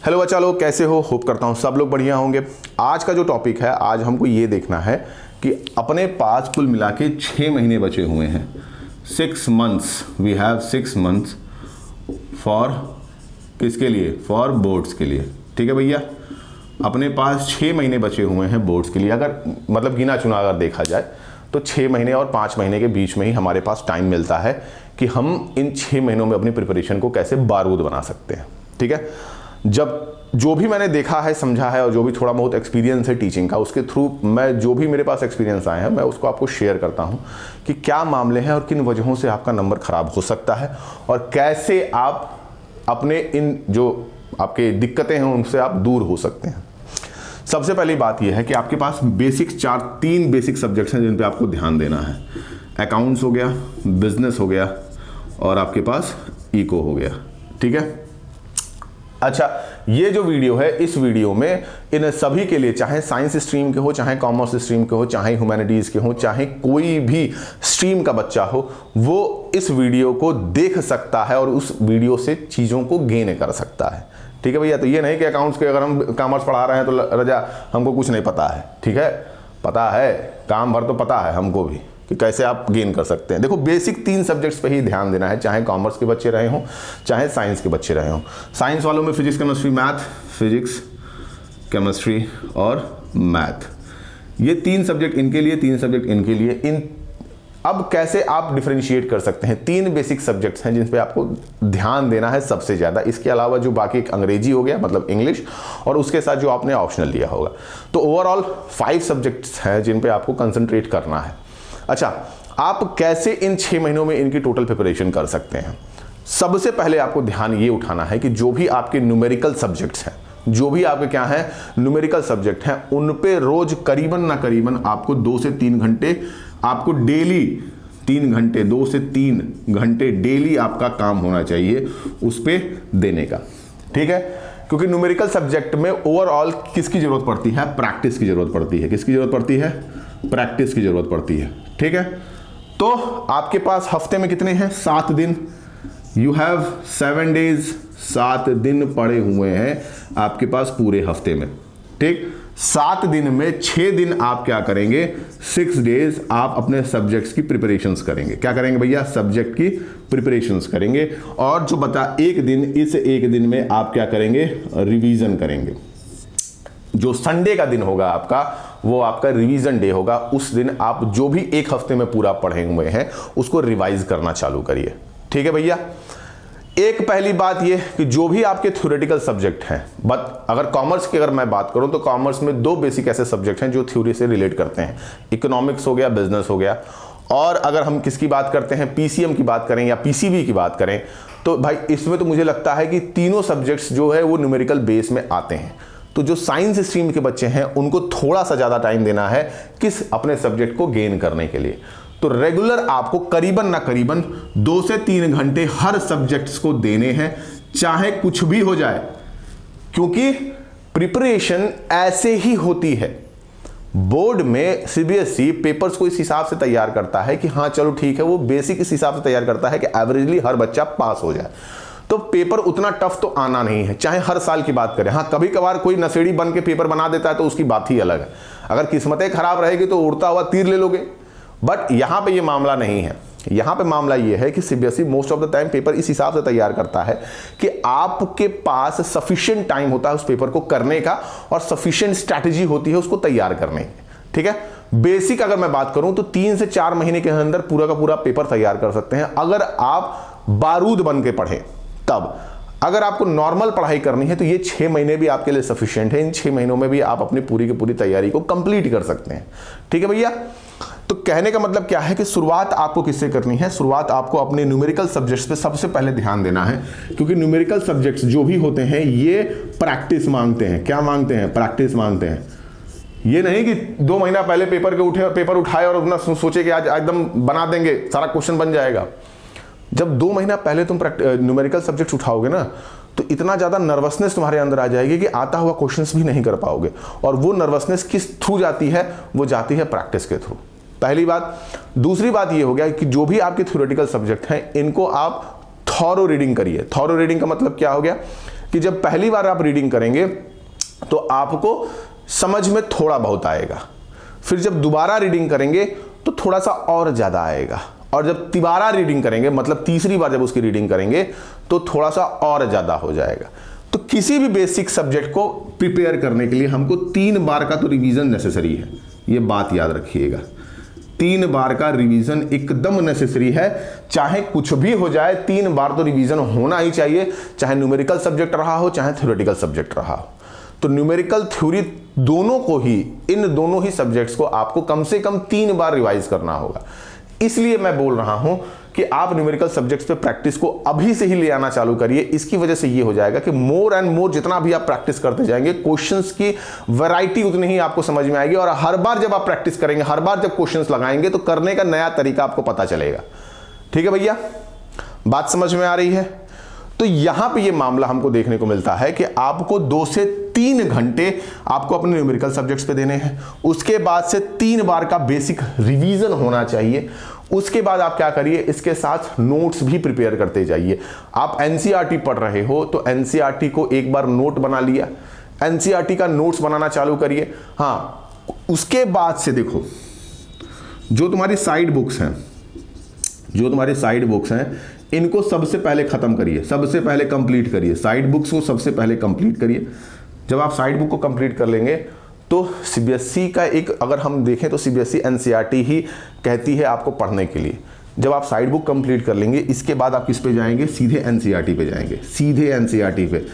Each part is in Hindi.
हेलो बच्चा लोग, कैसे हो? होप करता हूँ सब लोग बढ़िया होंगे। आज का जो टॉपिक है, आज हमको ये देखना है कि अपने पास कुल मिला के 6 महीने बचे हुए हैं। 6 months, we have 6 months for किसके लिए? फॉर बोर्ड्स के लिए। ठीक है भैया, अपने पास 6 महीने बचे हुए हैं बोर्ड्स के लिए। अगर मतलब गिना चुना अगर देखा जाए तो 6 महीने और 5 महीने के बीच में ही हमारे पास टाइम मिलता है कि हम इन 6 महीनों में अपनी प्रिपरेशन को कैसे बारूद बना सकते हैं। ठीक है, जब जो भी मैंने देखा है, समझा है और जो भी थोड़ा बहुत एक्सपीरियंस है टीचिंग का, उसके थ्रू मैं जो भी मेरे पास एक्सपीरियंस आए हैं मैं उसको आपको शेयर करता हूं कि क्या मामले हैं और किन वजहों से आपका नंबर खराब हो सकता है और कैसे आप अपने इन जो आपके दिक्कतें हैं उनसे आप दूर हो सकते हैं। सबसे पहली बात यह है कि आपके पास तीन बेसिक सब्जेक्ट्स हैं जिन पे आपको ध्यान देना है। अकाउंट्स हो गया, बिजनेस हो गया और आपके पास इको हो गया। ठीक है, अच्छा, ये जो वीडियो है, इस वीडियो में इन सभी के लिए, चाहे साइंस स्ट्रीम के हो, चाहे कॉमर्स स्ट्रीम के हो, चाहे ह्यूमैनिटीज के हो, चाहे कोई भी स्ट्रीम का बच्चा हो, वो इस वीडियो को देख सकता है और उस वीडियो से चीज़ों को गेन कर सकता है। ठीक है भैया, तो ये नहीं कि अकाउंट्स के अगर हम कॉमर्स पढ़ा रहे हैं तो रजा हमको कुछ नहीं पता है। ठीक है, पता है, काम भर तो पता है हमको भी कि कैसे आप गेन कर सकते हैं। देखो, बेसिक 3 सब्जेक्ट्स पे ही ध्यान देना है, चाहे कॉमर्स के बच्चे रहे हों, चाहे साइंस के बच्चे रहे हों। साइंस वालों में physics chemistry math, physics chemistry और मैथ, ये 3 सब्जेक्ट इनके लिए, 3 सब्जेक्ट इनके लिए। अब कैसे आप डिफरेंशिएट कर सकते हैं? 3 बेसिक सब्जेक्ट्स हैं जिन पे आपको ध्यान देना है सबसे ज़्यादा। इसके अलावा जो बाकी एक अंग्रेजी हो गया, मतलब इंग्लिश, और उसके साथ जो आपने ऑप्शनल लिया होगा, तो ओवरऑल 5 सब्जेक्ट्स हैं जिन पे आपको कंसंट्रेट करना है। अच्छा, आप कैसे इन 6 महीनों में इनकी टोटल प्रिपरेशन कर सकते हैं? सबसे पहले आपको ध्यान ये उठाना है कि जो भी आपके न्यूमेरिकल सब्जेक्ट्स हैं, जो भी आपके क्या हैं न्यूमेरिकल सब्जेक्ट हैं, उन पे रोज करीबन ना करीबन आपको 2 से 3 घंटे, आपको डेली 3 घंटे, 2 से 3 घंटे डेली आपका काम होना चाहिए उस पे देने का। ठीक है, क्योंकि न्यूमेरिकल सब्जेक्ट में ओवरऑल किसकी जरूरत पड़ती है? प्रैक्टिस की जरूरत पड़ती है। किसकी जरूरत पड़ती है? प्रैक्टिस की जरूरत पड़ती है। ठीक है, तो आपके पास हफ्ते में कितने हैं? 7 दिन। यू हैव 7 डेज, 7 दिन पड़े हुए हैं आपके पास पूरे हफ्ते में। ठीक, 7 दिन में 6 दिन आप क्या करेंगे? 6 डेज आप अपने सब्जेक्ट्स की प्रिपरेशंस करेंगे। क्या करेंगे भैया? सब्जेक्ट की प्रिपरेशंस करेंगे। और जो बता एक दिन, इस एक दिन में आप क्या करेंगे? रिवीजन करेंगे। जो संडे का दिन होगा आपका, वो आपका रिवीजन डे होगा। उस दिन आप जो भी एक हफ्ते में पूरा पढ़े हुए हैं उसको रिवाइज करना चालू करिए। ठीक है भैया, एक पहली बात ये कि जो भी आपके थ्योरेटिकल सब्जेक्ट हैं, बट अगर कॉमर्स की अगर मैं बात करूं तो कॉमर्स में 2 बेसिक ऐसे सब्जेक्ट हैं जो थ्योरी से रिलेट करते हैं। इकोनॉमिक्स हो गया, बिजनेस हो गया। और अगर हम किसकी बात करते हैं, पीसीएम की बात करें या पीसीबी की बात करें, तो भाई इसमें तो मुझे लगता है कि तीनों सब्जेक्ट्स जो है वो न्यूमेरिकल बेस में आते हैं। तो जो साइंस स्ट्रीम के बच्चे हैं उनको थोड़ा सा ज़्यादा टाइम देना है किस अपने सब्जेक्ट को गेन करने के लिए। तो रेगुलर आपको करीबन ना करीबन 2 से 3 घंटे हर सब्जेक्ट्स को देने हैं, चाहे कुछ भी हो जाए, क्योंकि प्रिपरेशन ऐसे ही होती है। बोर्ड में सीबीएसई पेपर्स को इस हिसाब से तैयार करता है कि हाँ चलो ठीक है, वो बेसिक इस हिसाब से तैयार करता है कि एवरेजली हर बच्चा पास हो जाए। तो पेपर उतना टफ तो आना नहीं है, चाहे हर साल की बात करें। हाँ, कभी कभार कोई नशेड़ी बन के पेपर बना देता है तो उसकी बात ही अलग है। अगर किस्मतें खराब रहेगी तो उड़ता हुआ तीर ले लोगे। बट यहां पे ये मामला नहीं है। यहां पे मामला ये है कि CBSE most of the time paper इस हिसाब से तैयार करता है कि आपके पास सफिशिएंट टाइम होता है उस पेपर को करने का और सफिशिएंट स्ट्रैटेजी होती है उसको तैयार करने की। ठीक है, बेसिक अगर मैं बात करूं तो 3 से 4 महीने के अंदर पूरा का पूरा पेपर तैयार कर सकते हैं अगर आप बारूद बन के पढ़ें तब। अगर आपको नॉर्मल पढ़ाई करनी है तो ये 6 महीने भी आपके लिए सफिशिएंट है। इन 6 महीनों में भी आप अपनी पूरी की पूरी तैयारी को कंप्लीट कर सकते हैं। ठीक है भैया, तो कहने का मतलब क्या है कि शुरुआत आपको किससे करनी है? शुरुआत आपको अपने न्यूमेरिकल सब्जेक्ट्स पे सबसे पहले ध्यान देना है, क्योंकि न्यूमेरिकल सब्जेक्ट्स जो भी होते हैं ये प्रैक्टिस मांगते हैं। क्या मांगते हैं? प्रैक्टिस मांगते हैं। ये नहीं कि 2 महीना पहले पेपर उठाए और अपना सोचे कि आज एकदम बना देंगे, सारा क्वेश्चन बन जाएगा। जब 2 महीना पहले तुम न्यूमेरिकल सब्जेक्ट उठाओगे ना, तो इतना ज़्यादा नर्वसनेस तुम्हारे अंदर आ जाएगी कि आता हुआ क्वेश्चंस भी नहीं कर पाओगे। और वो नर्वसनेस किस थ्रू जाती है? वो जाती है प्रैक्टिस के थ्रू। पहली बात। दूसरी बात ये हो गया कि जो भी आपके थ्योरेटिकल सब्जेक्ट हैं इनको आप थॉरो रीडिंग करिए। थॉरो रीडिंग का मतलब क्या हो गया? कि जब पहली बार आप रीडिंग करेंगे तो आपको समझ में थोड़ा बहुत आएगा, फिर जब दोबारा रीडिंग करेंगे तो थोड़ा सा और ज़्यादा आएगा, और जब तिबारा रीडिंग करेंगे मतलब तीसरी बार जब उसकी रीडिंग करेंगे तो थोड़ा सा और ज़्यादा हो जाएगा। तो किसी भी बेसिक सब्जेक्ट को प्रिपेयर करने के लिए हमको 3 बार का तो रिवीजन नेसेसरी है, ये बात याद रखिएगा। 3 बार का रिवीजन एकदम नेसेसरी है, चाहे कुछ भी हो जाए 3 बार तो रिवीजन होना ही चाहिए, चाहे न्यूमेरिकल सब्जेक्ट रहा हो चाहे थ्योरेटिकल सब्जेक्ट रहा हो। तो न्यूमेरिकल थ्योरी दोनों को ही, इन दोनों ही सब्जेक्ट्स को आपको कम से कम 3 बार रिवाइज करना होगा। इसलिए मैं बोल रहा हूं कि आप न्यूमेरिकल सब्जेक्ट्स पे प्रैक्टिस को अभी से ही ले आना चालू करिए। इसकी वजह से ये हो जाएगा कि मोर एंड मोर जितना भी आप प्रैक्टिस करते जाएंगे, क्वेश्चंस की वैरायटी उतनी ही आपको समझ में आएगी, और हर बार जब आप प्रैक्टिस करेंगे, हर बार जब क्वेश्चंस लगाएंगे तो करने का नया तरीका आपको पता चलेगा। ठीक है भैया, बात समझ में आ रही है? तो यहां पे ये मामला हमको देखने को मिलता है कि आपको 2 से 3 घंटे आपको अपने न्यूमेरिकल सब्जेक्ट्स पे देने हैं, उसके बाद से 3 बार का बेसिक रिवीजन होना चाहिए। उसके बाद आप क्या करिए, इसके साथ नोट्स भी प्रिपेयर करते जाइए। आप एनसीईआरटी पढ़ रहे हो तो एनसीईआरटी को एक बार नोट बना लिया, एनसीईआरटी का नोट्स बनाना चालू करिए। हाँ, उसके बाद से देखो, जो तुम्हारी साइड बुक्स हैं, इनको सबसे पहले खत्म करिए, सबसे पहले कंप्लीट करिए। साइड बुक्स को सबसे पहले कंप्लीट करिए। जब आप साइड बुक को कंप्लीट कर लेंगे तो सीबीएसई का एक, अगर हम देखें तो सीबीएसई एनसीईआरटी ही कहती है आपको पढ़ने के लिए। जब आप साइड बुक कंप्लीट कर लेंगे, इसके बाद आप किस पे जाएंगे? सीधे एनसीईआरटी पे जाएंगे, सीधे एनसीईआरटी पे।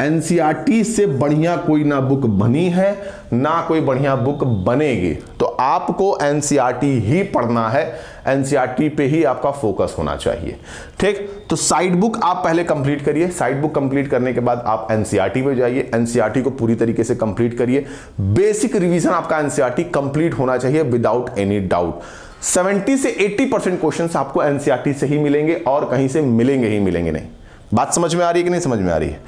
एनसीईआरटी से बढ़िया कोई ना बुक बनी है ना कोई बढ़िया बुक बनेगी, तो आपको एनसीईआरटी ही पढ़ना है, एनसीईआरटी पे ही आपका फोकस होना चाहिए। ठीक, तो साइड बुक आप पहले कंप्लीट करिए। साइड बुक कंप्लीट करने के बाद आप एनसीईआरटी पे जाइए, एनसीईआरटी को पूरी तरीके से कंप्लीट करिए। बेसिक रिवीजन आपका एनसीईआरटी कंप्लीट होना चाहिए विदाउट एनी डाउट। 70 से 80% क्वेश्चंस आपको एनसीईआरटी से ही मिलेंगे और कहीं से मिलेंगे ही मिलेंगे नहीं। बात समझ में आ रही है कि नहीं समझ में आ रही है?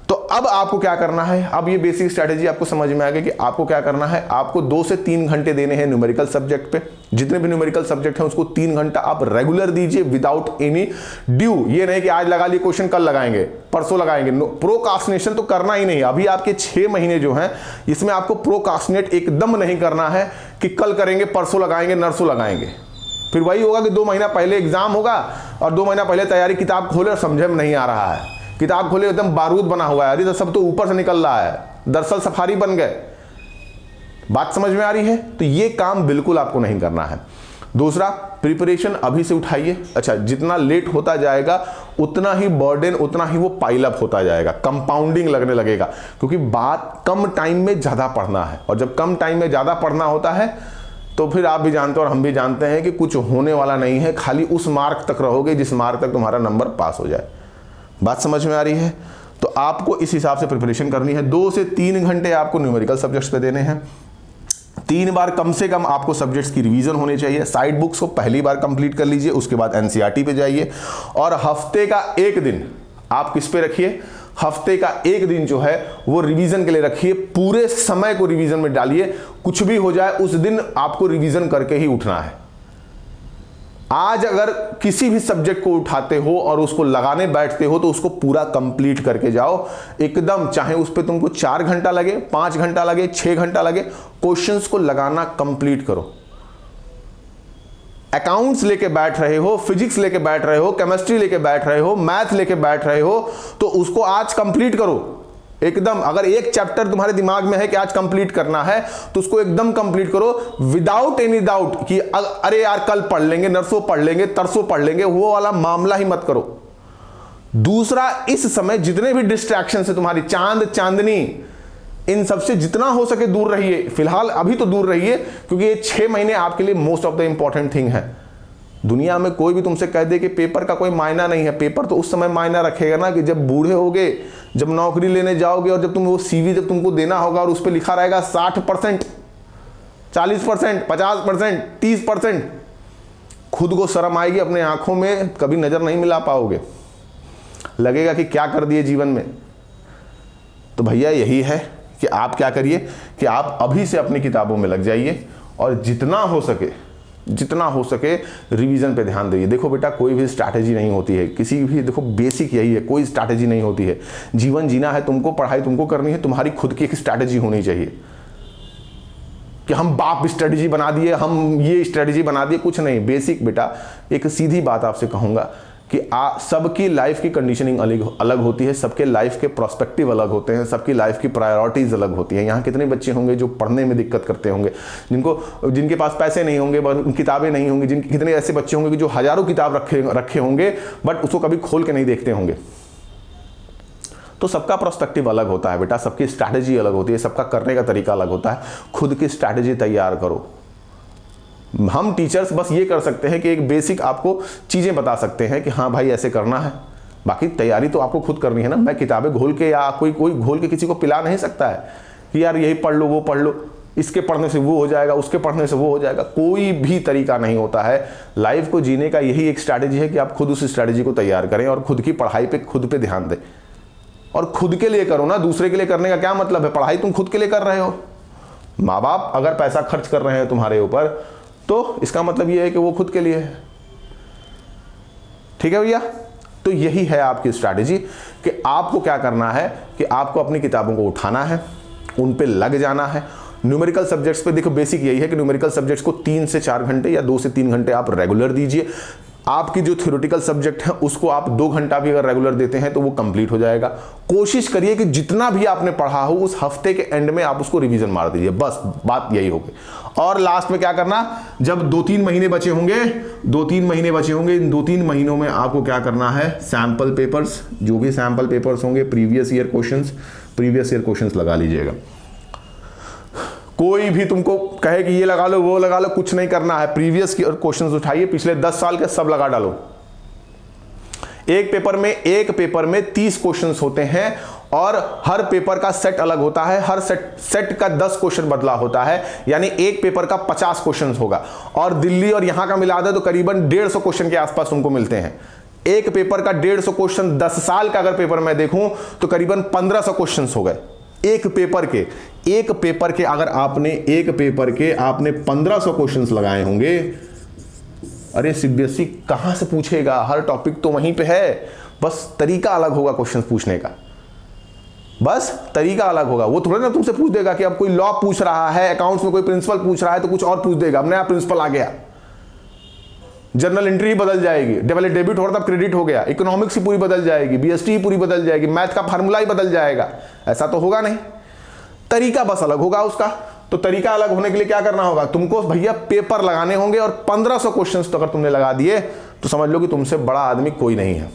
तो अब आपको क्या करना है, अब ये बेसिक स्ट्रैटेजी आपको समझ में आ गई कि आपको क्या करना है। आपको 2 से 3 घंटे देने हैं न्यूमेरिकल सब्जेक्ट पे। जितने भी न्यूमेरिकल सब्जेक्ट हैं उसको 3 घंटा आप रेगुलर दीजिए विदाउट एनी ड्यू। ये नहीं कि आज लगा लिए क्वेश्चन, कल लगाएंगे, परसों लगाएंगे। प्रोकास्टिनेशन तो करना ही नहीं। अभी आपके 6 महीने जो हैं, इसमें आपको प्रोकास्टिनेट एकदम नहीं करना है कि कल करेंगे, परसों लगाएंगे, नरसों लगाएंगे। फिर वही होगा कि 2 महीना पहले एग्जाम होगा और 2 महीना पहले तैयारी, किताब खोले और समझे में नहीं आ रहा है, किताब खोले एकदम बारूद बना हुआ है, अरे तो सब तो ऊपर से निकल रहा है, दरअसल सफारी बन गए। बात समझ में आ रही है? तो ये काम बिल्कुल आपको नहीं करना है। दूसरा, प्रिपरेशन अभी से उठाइए। अच्छा, जितना लेट होता जाएगा उतना ही बर्डन, उतना ही वो पाइल अप होता जाएगा, कंपाउंडिंग लगने लगेगा, क्योंकि बात कम टाइम में ज्यादा पढ़ना है, और जब कम टाइम में ज्यादा पढ़ना होता है तो फिर आप भी जानते हो और हम भी जानते हैं कि कुछ होने वाला नहीं है, खाली उस मार्क तक रहोगे जिस मार्क तक तुम्हारा नंबर पास हो जाए। बात समझ में आ रही है? तो आपको इस हिसाब से प्रिपरेशन करनी है। 2 से 3 घंटे आपको न्यूमेरिकल सब्जेक्ट्स पे देने हैं। 3 बार कम से कम आपको सब्जेक्ट्स की रिवीजन होनी चाहिए। साइड बुक्स को पहली बार कंप्लीट कर लीजिए, उसके बाद एनसीईआरटी पे जाइए, और हफ्ते का 1 दिन आप किस पे रखिए? हफ्ते का 1 दिन जो है वो रिवीजन के लिए रखिए। पूरे समय को रिवीजन में डालिए, कुछ भी हो जाए उस दिन आपको रिवीजन करके ही उठना है। आज अगर किसी भी सब्जेक्ट को उठाते हो और उसको लगाने बैठते हो तो उसको पूरा कंप्लीट करके जाओ एकदम, चाहे उस पर तुमको 4 घंटा लगे, 5 घंटा लगे, 6 घंटा लगे, क्वेश्चंस को लगाना कंप्लीट करो। अकाउंट्स लेके बैठ रहे हो, फिजिक्स लेके बैठ रहे हो, केमिस्ट्री लेके बैठ रहे हो, मैथ लेके बैठ रहे हो, तो उसको आज कंप्लीट करो एकदम। अगर एक चैप्टर तुम्हारे दिमाग में है कि आज कंप्लीट करना है तो उसको एकदम कंप्लीट करो विदाउट एनी डाउट कि अरे यार कल पढ़ लेंगे, नरसों पढ़ लेंगे, तरसों पढ़ लेंगे, वो वाला मामला ही मत करो। दूसरा, इस समय जितने भी डिस्ट्रैक्शन है तुम्हारी, चांद चांदनी, इन सबसे जितना हो सके दूर रहिए। फिलहाल अभी तो दूर रहिए, क्योंकि ये 6 महीने आपके लिए most of the important thing है। दुनिया में कोई भी तुमसे कह दे कि पेपर का कोई मायना नहीं है, पेपर तो उस समय मायना रखेगा ना कि जब बूढ़े होगे, जब नौकरी लेने जाओगे, और जब तुम वो सीवी जब तुमको देना होगा और उस पर लिखा रहेगा 60%, 40%, 50%, 30%, खुद को शर्म आएगी, अपने आंखों में कभी नजर नहीं मिला पाओगे, लगेगा कि क्या कर दिए जीवन में। तो भैया यही है कि आप क्या करिए कि आप अभी से अपनी किताबों में लग जाइए और जितना हो सके जितना हो सके रिवीजन पे ध्यान दीजिए। देखो बेटा, कोई भी स्ट्रैटेजी नहीं होती है किसी भी, देखो बेसिक यही है, कोई स्ट्रैटेजी नहीं होती है। जीवन जीना है तुमको, पढ़ाई तुमको करनी है, तुम्हारी खुद की एक स्ट्रैटेजी होनी चाहिए कि हम बाप स्ट्रेटजी बना दिए, हम ये स्ट्रेटजी बना दिए, कुछ नहीं। बेसिक बेटा, एक सीधी बात आपसे कहूंगा कि सबकी लाइफ की कंडीशनिंग अलग होती है, सबके लाइफ के प्रोस्पेक्टिव अलग होते हैं, सबकी लाइफ की प्रायोरिटीज अलग होती हैं। यहाँ कितने बच्चे होंगे जो पढ़ने में दिक्कत करते होंगे, जिनके पास पैसे नहीं होंगे, किताबें नहीं होंगी, कितने ऐसे बच्चे होंगे कि जो हजारों किताब रखे होंगे बट उसको कभी खोल के नहीं देखते होंगे। तो सबका प्रोस्पेक्टिव अलग होता है बेटा, सबकी स्ट्रैटेजी अलग होती है, सबका करने का तरीका अलग होता है। खुद की स्ट्रैटेजी तैयार करो। हम टीचर्स बस ये कर सकते हैं कि एक बेसिक आपको चीज़ें बता सकते हैं कि हाँ भाई ऐसे करना है, बाकी तैयारी तो आपको खुद करनी है ना। मैं किताबें घोल के या कोई घोल के किसी को पिला नहीं सकता है कि यार यही पढ़ लो, वो पढ़ लो, इसके पढ़ने से वो हो जाएगा, उसके पढ़ने से वो हो जाएगा। कोई भी तरीका नहीं होता है। लाइफ को जीने का यही एक स्ट्रैटेजी है कि आप खुद उस स्ट्रैटेजी को तैयार करें और खुद की पढ़ाई पे खुद पे ध्यान दें और खुद के लिए करो ना। दूसरे के लिए करने का क्या मतलब है? पढ़ाई तुम खुद के लिए कर रहे हो। माँ बाप अगर पैसा खर्च कर रहे हैं तुम्हारे ऊपर तो इसका मतलब यह है कि वो खुद के लिए है। ठीक है भैया? तो यही है आपकी स्ट्रैटेजी कि आपको क्या करना है कि आपको अपनी किताबों को उठाना है, उन पे लग जाना है। न्यूमेरिकल सब्जेक्ट्स पे देखो, बेसिक यही है कि न्यूमेरिकल सब्जेक्ट्स को 3 से 4 घंटे या 2 से 3 घंटे आप रेगुलर दीजिए। आपकी जो थ्योरेटिकल सब्जेक्ट है उसको आप 2 घंटा भी अगर रेगुलर देते हैं तो वो कंप्लीट हो जाएगा। कोशिश करिए कि जितना भी आपने पढ़ा हो उस हफ्ते के एंड में आप उसको रिवीजन मार दीजिए, बस बात यही होगी। और लास्ट में क्या करना, जब 2-3 महीने बचे होंगे, इन 2-3 महीनों में आपको क्या करना है, सैंपल पेपर्स, जो भी सैंपल पेपर्स होंगे, प्रीवियस ईयर क्वेश्चंस लगा लीजिएगा। कोई भी तुमको कहे कि ये लगा लो वो लगा लो, कुछ नहीं करना है। प्रीवियस क्वेश्चंस उठाइए, पिछले 10 साल के सब लगा डालो। एक पेपर में 30 क्वेश्चंस होते हैं और हर पेपर का सेट अलग होता है। हर सेट का 10 क्वेश्चन बदला होता है, यानी एक पेपर का 50 क्वेश्चन होगा। और दिल्ली और यहां का मिला दे तो करीबन 150 क्वेश्चन के आसपास तुमको मिलते हैं। एक पेपर का 150 क्वेश्चन, 10 साल का अगर पेपर मैं देखूं तो करीबन 1500 क्वेश्चन हो गए एक पेपर के। अगर आपने एक पेपर के आपने 1500 क्वेश्चंस लगाए होंगे, अरे सीबीएसई कहां से पूछेगा? हर टॉपिक तो वहीं पे है, बस तरीका अलग होगा क्वेश्चन पूछने का, बस तरीका अलग होगा। वो थोड़ा ना तुमसे पूछ देगा कि अब कोई लॉ पूछ रहा है, अकाउंट्स में कोई प्रिंसिपल पूछ रहा है तो कुछ और पूछ देगा, अब नया प्रिंसिपल आ गया, जर्नल एंट्री ही बदल जाएगी, डेबिट हो रहा था क्रेडिट हो गया, इकोनॉमिक्स ही पूरी बदल जाएगी, बीएसटी ही पूरी बदल जाएगी, मैथ का फार्मूला ही बदल जाएगा। ऐसा तो होगा नहीं, तरीका बस अलग होगा उसका। तो तरीका अलग होने के लिए क्या करना होगा, तुमको भैया पेपर लगाने होंगे और 1500 क्वेश्चंस तो अगर तुमने लगा दिए तो समझ लो कि तुमसे बड़ा आदमी कोई नहीं है।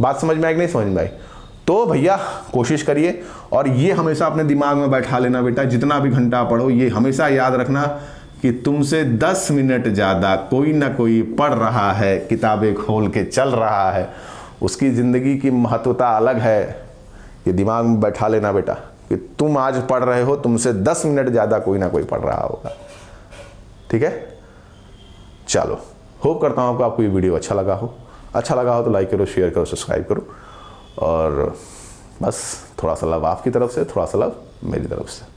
बात समझ में आई कि नहीं समझ में आई? तो भैया कोशिश करिए और ये हमेशा अपने दिमाग में बैठा लेना बेटा, जितना भी घंटा पढ़ो ये हमेशा याद रखना कि तुमसे 10 मिनट ज़्यादा कोई ना कोई पढ़ रहा है, किताबें खोल के चल रहा है, उसकी ज़िंदगी की महत्वता अलग है। ये दिमाग में बैठा लेना बेटा कि तुम आज पढ़ रहे हो, तुमसे 10 मिनट ज़्यादा कोई ना कोई पढ़ रहा होगा। ठीक है, चलो, होप करता हूँ आपको ये वीडियो अच्छा लगा हो तो लाइक करो, शेयर करो, सब्सक्राइब करो। और बस थोड़ा सा लव आपकी तरफ से, थोड़ा सा लव मेरी तरफ से।